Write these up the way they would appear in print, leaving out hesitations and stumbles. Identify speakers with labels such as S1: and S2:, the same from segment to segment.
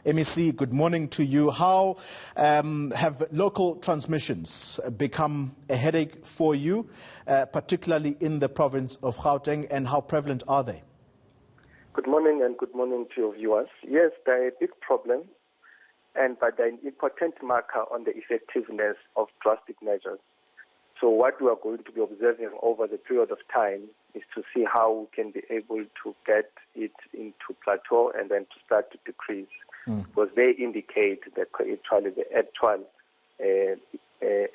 S1: MEC, good morning to you. How have local transmissions become a headache for you, particularly in the province of Gauteng, and how prevalent are they?
S2: Good morning and good morning to your viewers. Yes, they're a big problem, but they're an important marker on the effectiveness of drastic measures. So what we are going to be observing over the period of time is to see how we can be able to get it into plateau and then to start to decrease. Because they indicate that actually the actual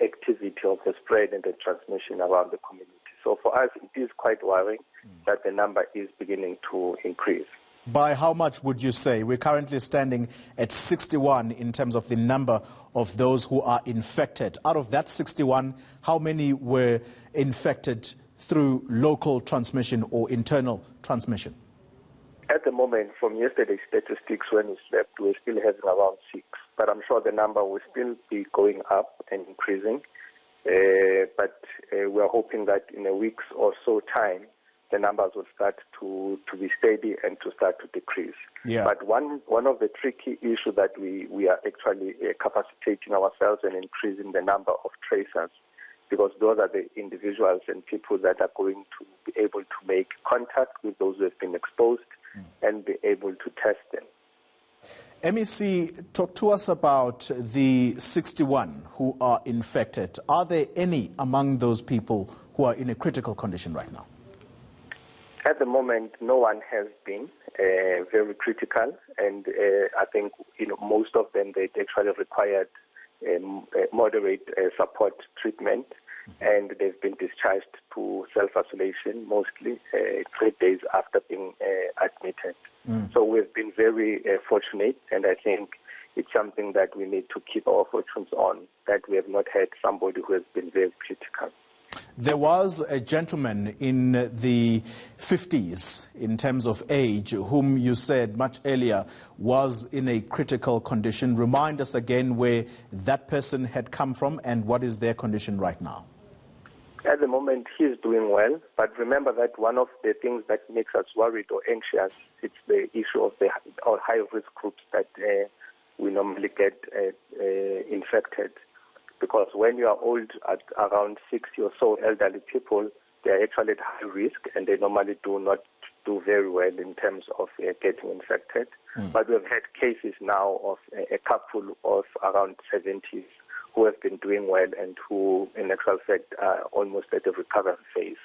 S2: activity of the spread and the transmission around the community. So for us, it is quite worrying that the number is beginning to increase.
S1: By how much would you say? We're currently standing at 61 in terms of the number of those who are infected. Out of that 61, how many were infected through local transmission or internal transmission?
S2: At the moment, from yesterday's statistics when we slept, we're still having around 6. But I'm sure the number will still be going up and increasing. But we're hoping that in a week's or so time, the numbers will start to be steady and to start to decrease.
S1: Yeah.
S2: But one of the tricky issues that we are actually capacitating ourselves and increasing the number of tracers, because those are the individuals and people that are going to be able to make contact with those who have been exposed and be able to test them.
S1: MEC, talk to us about the 61 who are infected. Are there any among those people who are in a critical condition right now?
S2: At the moment, no one has been very critical, and I think most of them they actually required moderate support treatment, and they've been discharged to self-isolation mostly 3 days after being admitted. So we've been very fortunate, and I think it's something that we need to keep our fortunes on, that we have not had somebody who has been very critical.
S1: There was a gentleman in the 50s in terms of age whom you said much earlier was in a critical condition. Remind us again where that person had come from and what is their condition right now.
S2: At the moment, he's doing well, but remember that one of the things that makes us worried or anxious, it's the issue of the high-risk groups that we normally get infected. Because when you are old, at around 60 or so elderly people, they are actually at high risk and they normally do not do very well in terms of getting infected. But we have had cases now of a couple of around 70s who have been doing well and who, in actual fact, are almost at the recovery phase.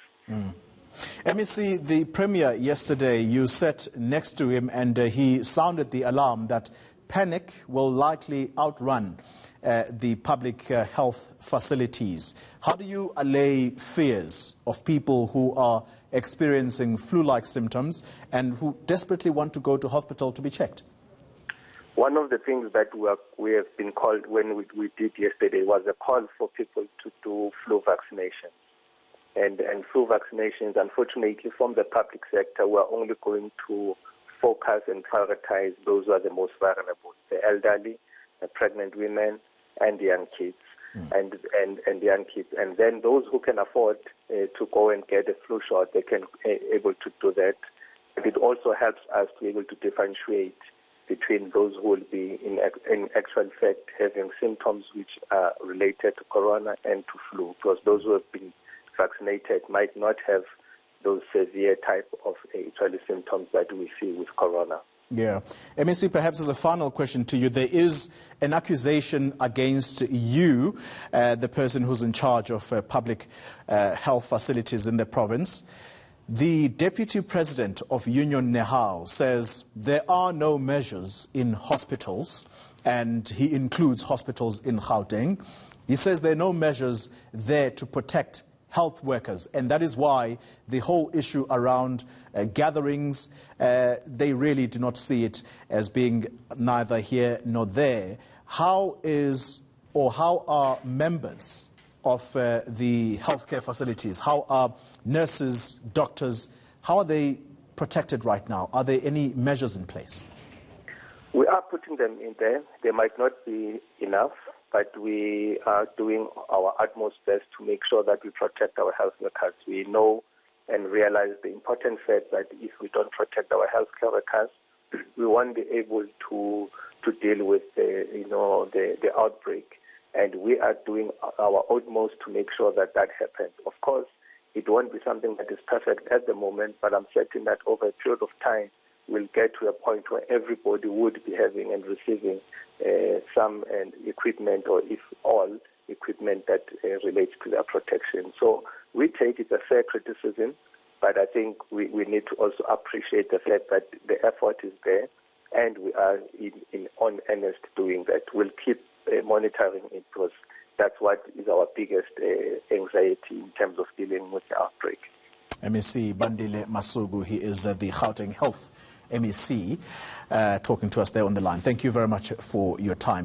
S1: MEC, the Premier yesterday, you sat next to him and he sounded the alarm that panic will likely outrun the public health facilities. How do you allay fears of people who are experiencing flu-like symptoms and who desperately want to go to hospital to be checked?
S2: One of the things that we have been called when we did yesterday was a call for people to do flu vaccinations. And flu vaccinations, unfortunately, from the public sector, we're only going to focus and prioritize those who are the most vulnerable, the elderly, the pregnant women, and the young kids, and young kids. And then those who can afford to go and get a flu shot, they can able to do that. But it also helps us to be able to differentiate between those who will be in actual fact having symptoms which are related to corona and to flu, because those who have been vaccinated might not have those severe type of actually symptoms that we see with corona.
S1: Yeah. MEC, perhaps as a final question to you, there is an accusation against you, the person who's in charge of public health facilities in the province. The Deputy President of Union Nehal says there are no measures in hospitals, and he includes hospitals in Gauteng. He says there are no measures there to protect health workers, and that is why the whole issue around gatherings, they really do not see it as being neither here nor there. How are members of the healthcare facilities, how are nurses, doctors, how are they protected right now? Are there any measures in place?
S2: We are putting them in there. They might not be enough, but we are doing our utmost best to make sure that we protect our health workers. We know and realize the important fact that if we don't protect our healthcare workers, we won't be able to deal with the outbreak. And we are doing our utmost to make sure that happens. Of course, it won't be something that is perfect at the moment, but I'm certain that over a period of time, we'll get to a point where everybody would be having and receiving some equipment, or if all equipment that relates to their protection. So we take it as fair criticism, but I think we need to also appreciate the fact that the effort is there, and we are on earnest doing that. We'll keep monitoring it, because that's what is our biggest anxiety in terms of dealing with the outbreak.
S1: MEC Bandile Masuku, he is the Gauteng Health MEC, talking to us there on the line. Thank you very much for your time.